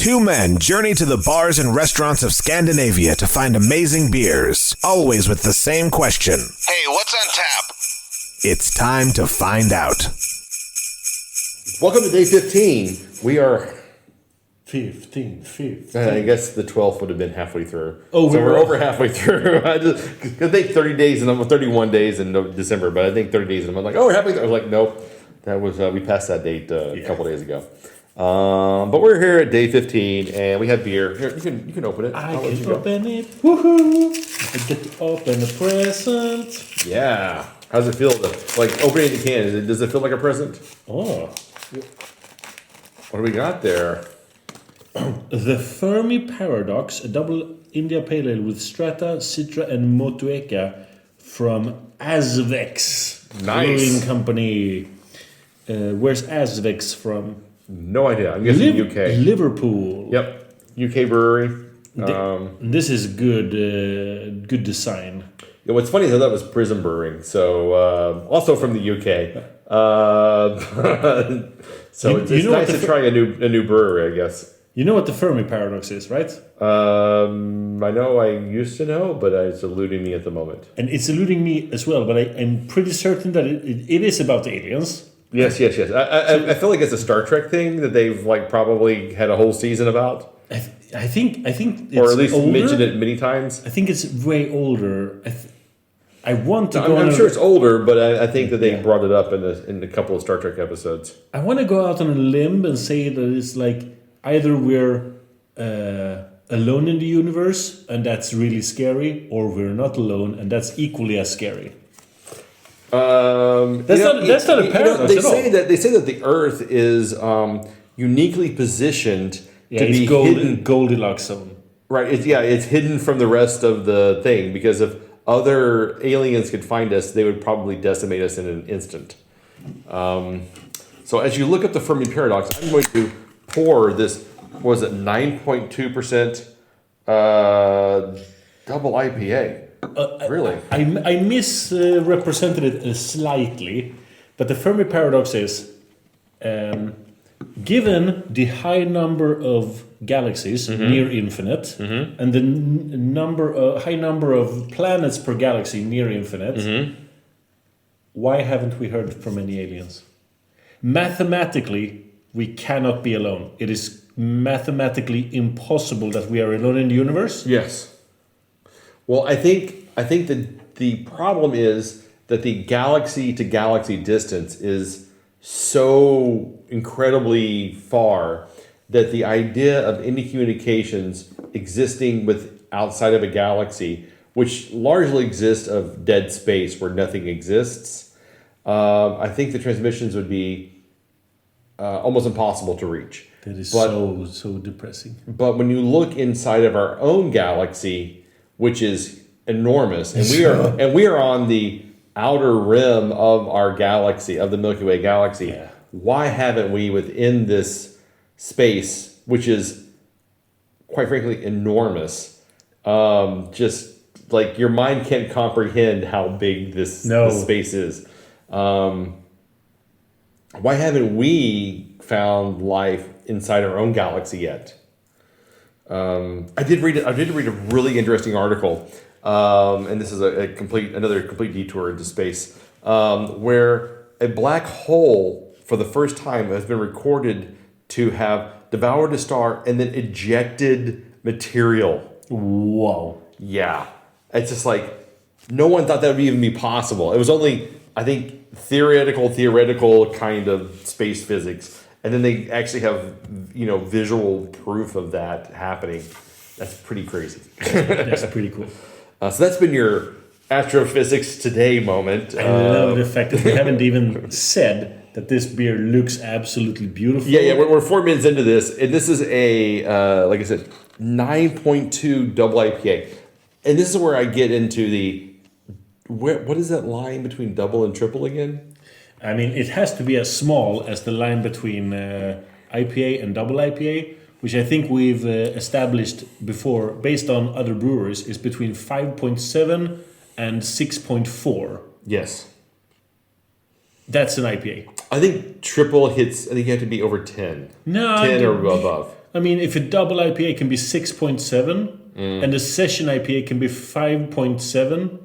Two men journey to the bars and restaurants of Scandinavia to find amazing beers, always with the same question. Hey, what's on tap? It's time to find out. Welcome to day 15. We are... 15. I guess the 12th would have been halfway through. Oh, so we're over halfway through. I think 30 days, and 31 days in December, but I think 30 days, and I'm like, oh, we're halfway through. I was like, nope. That was, we passed that date a couple days ago. But we're here at day 15, and we have beer. Here, you can open it. I can open it. Woohoo! I get to open a present. Yeah. How's it feel? Like opening the can, does it feel like a present? Oh. What do we got there? The Fermi Paradox, a double India Pale Ale with strata, citra, and motueka from Azvex Brewing Company. Where's Azvex from? No idea. I'm guessing UK. Liverpool. Yep. UK brewery. This is good design. Yeah, what's funny is that was Prism Brewing, so also from the UK. So it's nice to try a new brewery, I guess. You know what the Fermi Paradox is, right? I know I used to know, but it's eluding me at the moment. And it's eluding me as well, but I'm pretty certain that it is about aliens. Yes. I feel like it's a Star Trek thing that they've probably had a whole season about. I think it's or at least older. mentioned it many times. I think it's way older. I want to go. I'm I'm sure it's older, but I think that they brought it up in a couple of Star Trek episodes. I want to go out on a limb and say that it's either we're alone in the universe and that's really scary, or we're not alone and that's equally as scary. That's not a paradox they at all. They say that the Earth is uniquely positioned to be hidden. Goldilocks zone. Right. It's hidden from the rest of the thing, because if other aliens could find us, they would probably decimate us in an instant. So as you look at the Fermi Paradox, I'm going to pour this, 9.2% double IPA. Really? I misrepresented it slightly, but the Fermi Paradox is, given the high number of galaxies, near infinite, and the high number of planets per galaxy, near infinite, why haven't we heard from any aliens? Mathematically, we cannot be alone. It is mathematically impossible that we are alone in the universe. Yes. Well, I think that the problem is that the galaxy to galaxy distance is so incredibly far that the idea of any communications existing outside of a galaxy, which largely exists of dead space where nothing exists, I think the transmissions would be almost impossible to reach. That is so depressing. But when you look inside of our own galaxy, which is enormous, and we are on the outer rim of our galaxy, of the Milky Way galaxy. Yeah. Why haven't we, within this space, which is quite frankly enormous, just your mind can't comprehend how big this space is. Why haven't we found life inside our own galaxy yet? I did read a really interesting article, and this is another complete detour into space, where a black hole for the first time has been recorded to have devoured a star and then ejected material. Whoa! Yeah, it's just no one thought that would even be possible. It was only, I think, theoretical kind of space physics. And then they actually have, visual proof of that happening. That's pretty crazy. That's pretty cool. So that's been your astrophysics today moment. I love the fact that we haven't even said that this beer looks absolutely beautiful. Yeah. We're 4 minutes into this, and this is a, like I said, 9.2 double IPA. And this is where I get into what is that line between double and triple again? I mean, it has to be as small as the line between IPA and double IPA, which I think we've established before, based on other breweries, is between 5.7 and 6.4. Yes. That's an IPA. I think triple hits, I think you have to be over 10. No. 10 or above. I mean, if a double IPA can be 6.7 and a session IPA can be 5.7.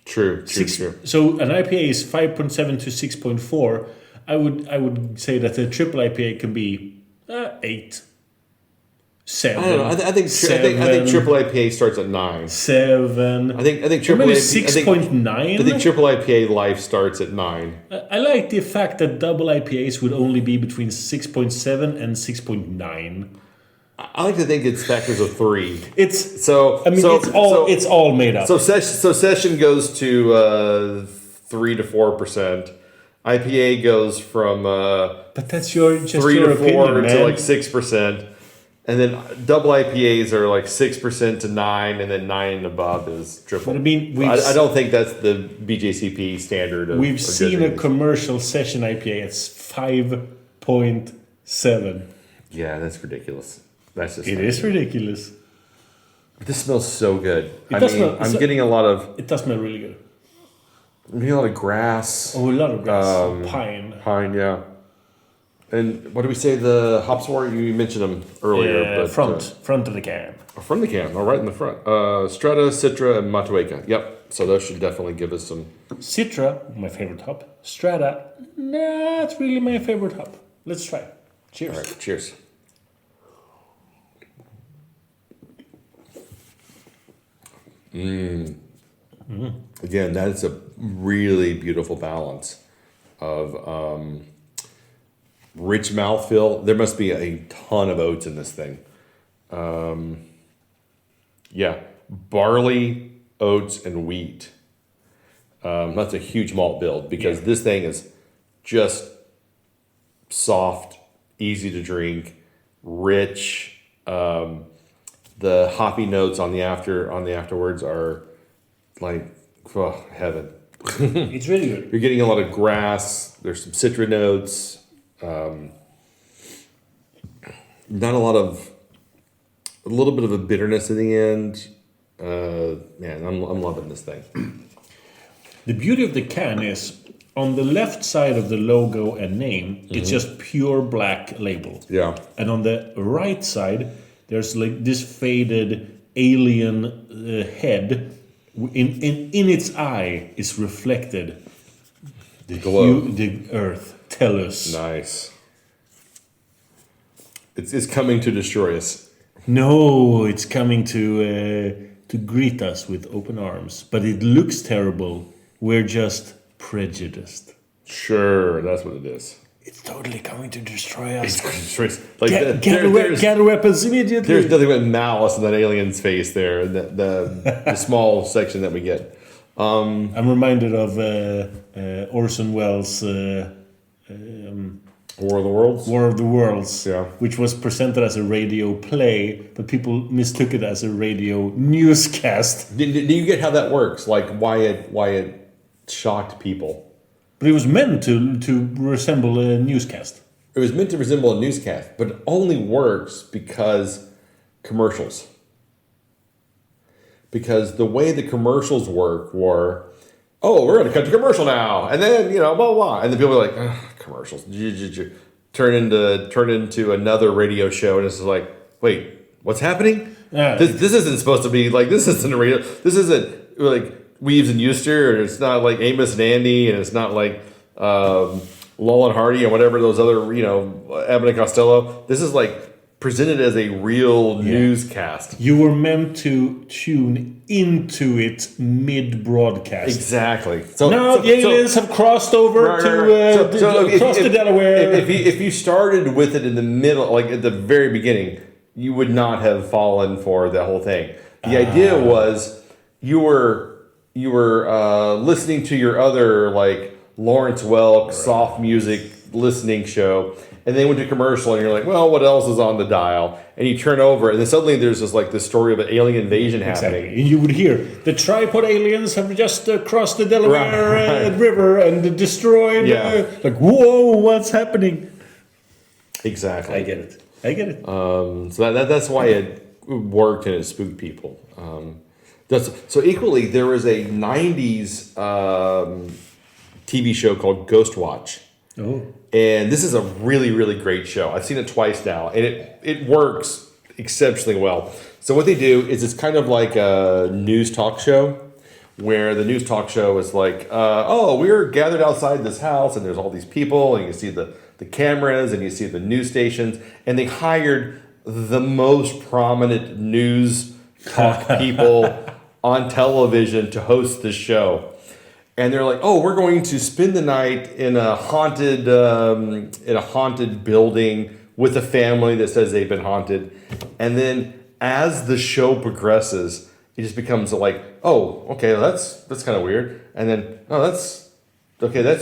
True. So an IPA is 5.7 to 6.4. I would say that a triple IPA can be 8. 7. I don't know. I think triple IPA starts at 9. 7. I think triple maybe IPA 6.9. I think triple IPA life starts at 9. I like the fact that double IPAs would only be between 6.7 and 6.9. I like to think it's factors of 3. It's all made up. So session goes to 3 to 4%. IPA goes from but that's your 3 your to 4 opinion, to man. like 6%. And then double IPAs are like 6% to 9, and then 9 and above is triple. But I mean, I don't think that's the BJCP standard. We've seen a commercial session IPA. It's 5.7. Yeah, that's ridiculous. That's just It is ridiculous. This smells so good. It getting a lot of. It does smell really good. I'm getting a lot of grass. Oh, a lot of grass. Pine. Pine, yeah. And what do we say the hops were? You mentioned them earlier. Yeah, but, front of the can. Front of the can, right in the front. Strata, citra, and motueka. Yep. So those should definitely give us some. Citra, my favorite hop. Strata, not really my favorite hop. Let's try. Cheers. All right, cheers. Again, that is a really beautiful balance of rich mouthfeel. There must be a ton of oats in this thing. Yeah, barley, oats, and wheat. That's a huge malt build because this thing is just soft, easy to drink, rich. The hoppy notes on the afterwards are like heaven. It's really good. You're getting a lot of grass. There's some citra notes. Not a little bit of a bitterness in the end. Man, I'm loving this thing. The beauty of the can is on the left side of the logo and name, it's just pure black label. Yeah. And on the right side, there's like this faded alien head. In its eye is reflected the glow. The earth. Tell us. Nice. It's coming to destroy us. No, it's coming to greet us with open arms. But it looks terrible. We're just prejudiced. Sure, that's what it is. It's totally coming to destroy us. It's going to destroy us. Like Get weapons immediately. There's nothing but malice in that alien's face there. The small section that we get. I'm reminded of Orson Welles' War of the Worlds? War of the Worlds, Yeah. which was presented as a radio play, but people mistook it as a radio newscast. Do you get how that works? Like why it shocked people? But it was meant to resemble a newscast. It was meant to resemble a newscast, but it only works because commercials. Because the way the commercials work were, oh, we're going to cut to commercial now, and then blah blah blah, and then people are like, commercials, turn into another radio show, and it's like, wait, what's happening? This isn't supposed to be like this. Isn't a radio. This isn't like Weaves and Euster, and it's not like Amos and Andy, and it's not like Lowell and Hardy and whatever those other Abbott and Costello. This is like presented as a real newscast. You were meant to tune into it mid-broadcast. Exactly. So now the aliens have crossed over across the Delaware. If you started with it in the middle, like at the very beginning, you would not have fallen for the whole thing. The idea was you were listening to your other like Lawrence Welk soft music listening show, and they went to commercial, and you're like, well, what else is on the dial? And you turn over, and then suddenly there's this story of an alien invasion happening. And you would hear the tripod aliens have just crossed the Delaware River and destroyed. Like, whoa, what's happening? Exactly. I get it. So that's why it worked and it spooked people. So equally, there was a 90s TV show called Ghost Watch. Oh. And this is a really, really great show. I've seen it twice now, and it works exceptionally well. So what they do is it's kind of like a news talk show, where the news talk show is like, oh, we're gathered outside this house, and there's all these people, and you see the cameras, and you see the news stations, and they hired the most prominent news talk people on television to host this show. And they're like, oh, we're going to spend the night in a haunted building with a family that says they've been haunted. And then as the show progresses, it just becomes like, oh, okay, that's kind of weird. And then, oh, that's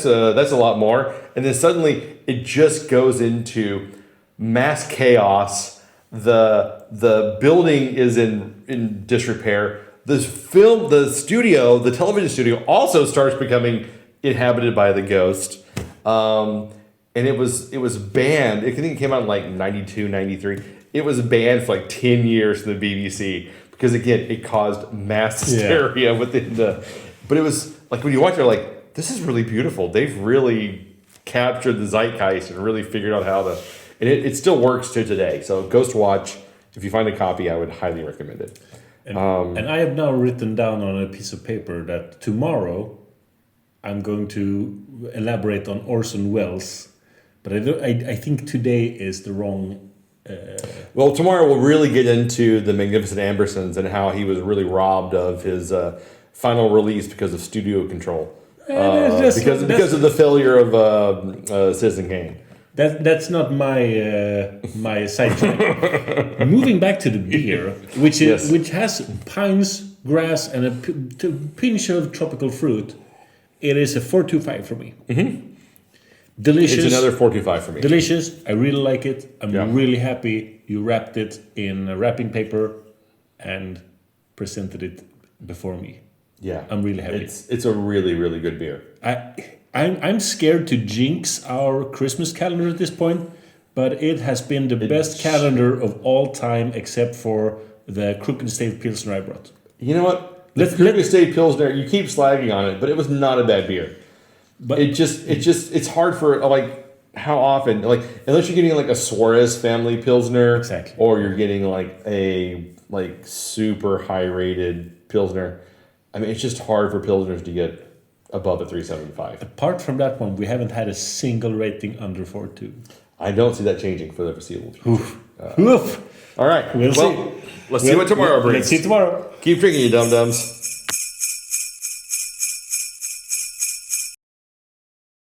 a lot more. And then suddenly it just goes into mass chaos. The building is in disrepair. The television studio also starts becoming inhabited by the ghost. And it was banned. I think it came out in like 92, 93. It was banned for like 10 years from the BBC because, again, it caused mass hysteria within but it was like, when you watch it, you're like, this is really beautiful. They've really captured the zeitgeist and really figured out how to, and it still works to today. So Ghost Watch, if you find a copy, I would highly recommend it. And I have now written down on a piece of paper that tomorrow I'm going to elaborate on Orson Welles, but I think today is the wrong. Well, tomorrow we'll really get into the Magnificent Ambersons and how he was really robbed of his final release because of studio control, because of the failure of Citizen Kane. That's not my sidetrack. Moving back to the beer, which has pines, grass, and a pinch of tropical fruit. It is a 4.25 for me. Mm-hmm. Delicious. It's another 4.25 for me. Delicious. I really like it. I'm really happy you wrapped it in wrapping paper and presented it before me. Yeah, I'm really happy. It's a really, really good beer. I'm scared to jinx our Christmas calendar at this point, but it has been the best calendar of all time, except for the Crooked State Pilsner I brought. You know what? The Crooked State Pilsner, you keep slagging on it, but it was not a bad beer. But it's hard for, like, how often, like, unless you're getting like a Suarez family Pilsner, exactly, or you're getting like a super high rated Pilsner. I mean, it's just hard for Pilsners to get above a 3.75. Apart from that one, we haven't had a single rating under 4.2. I don't see that changing for the foreseeable future. Oof. All right. We'll see. Let's see what tomorrow brings. Let's see tomorrow. Keep drinking, you dum-dums.